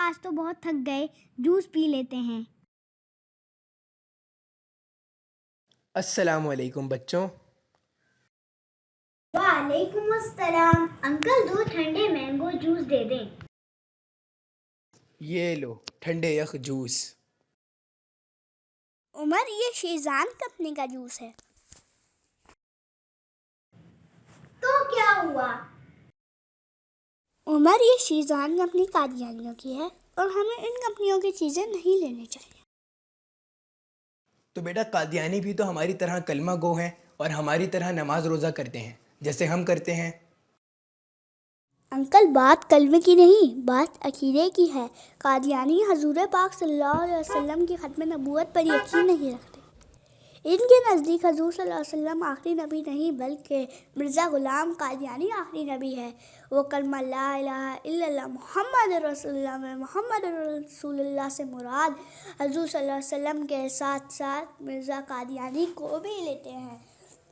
آج تو بہت تھک گئے، جوس پی لیتے ہیں۔ السلام علیکم بچوں۔ وعلیکم السلام۔ انکل 2 ٹھنڈے مینگو جوس دے دیں۔ یہ لو ٹھنڈے یخ جوس۔ عمر یہ شیزان کمپنی کا جوس ہے۔ تو کیا ہوا؟ عمر یہ شیزان کمپنی قادیانیوں کی ہے اور ہمیں ان کمپنیوں کی چیزیں نہیں لینی چاہیے۔ تو بیٹا قادیانی بھی تو ہماری طرح کلمہ گو ہیں اور ہماری طرح نماز روزہ کرتے ہیں جیسے ہم کرتے ہیں۔ انکل بات کلمے کی نہیں، بات عقیدے کی ہے۔ قادیانی حضور پاک صلی اللہ علیہ وسلم کی ختم نبوت پر یقین نہیں رکھتے۔ ان کے نزدیک حضور صلی اللہ علیہ وسلم آخری نبی نہیں بلکہ مرزا غلام قادیانی آخری نبی ہے۔ وہ کلمہ لا الہ الا اللہ محمد رسول اللہ میں محمد رسول اللہ سے مراد حضور صلی اللہ علیہ وسلم کے ساتھ ساتھ مرزا قادیانی کو بھی لیتے ہیں۔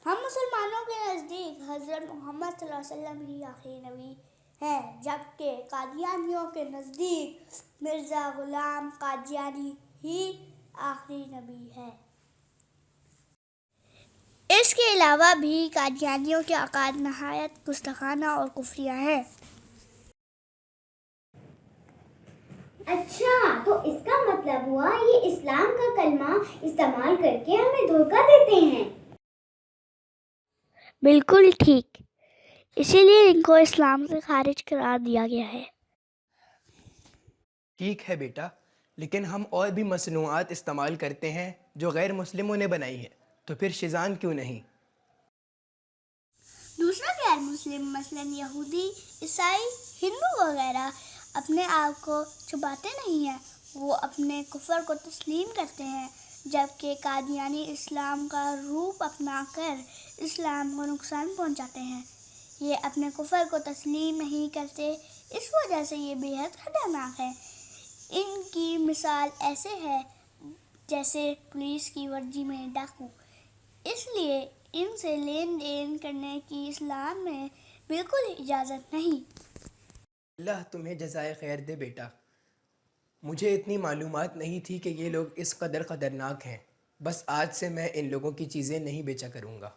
ہم مسلمانوں کے نزدیک حضرت محمد صلی اللہ علیہ وسلم ہی آخری نبی ہیں، جبکہ قادیانیوں کے نزدیک مرزا غلام قادیانی ہی آخری نبی ہے۔ اس کے علاوہ بھی قادیانیوں کے عقائد نہایت گستاخانہ اور کفریہ ہیں۔ اچھا، تو اس کا مطلب ہوا یہ اسلام کا کلمہ استعمال کر کے ہمیں دھوکہ دیتے ہیں۔ بالکل ٹھیک، اسی لیے ان کو اسلام سے خارج قرار دیا گیا ہے۔ ٹھیک ہے بیٹا، لیکن ہم اور بھی مصنوعات استعمال کرتے ہیں جو غیر مسلموں نے بنائی ہے، تو پھر شیزان کیوں نہیں؟ دوسرا غیر مسلم مثلاً یہودی، عیسائی، ہندو وغیرہ اپنے آپ کو چھپاتے نہیں ہیں، وہ اپنے کفر کو تسلیم کرتے ہیں، جبکہ قادیانی اسلام کا روپ اپنا کر اسلام کو نقصان پہنچاتے ہیں۔ یہ اپنے کفر کو تسلیم نہیں کرتے، اس وجہ سے یہ بے حد خطرناک ہے۔ ان کی مثال ایسے ہے جیسے پولیس کی وردی میں ڈاکو، اس لیے ان سے لین دین کرنے کی اسلام میں بالکل اجازت نہیں۔ اللہ تمہیں جزائے خیر دے بیٹا، مجھے اتنی معلومات نہیں تھی کہ یہ لوگ اس قدر خطرناک ہیں۔ بس آج سے میں ان لوگوں کی چیزیں نہیں بیچا کروں گا۔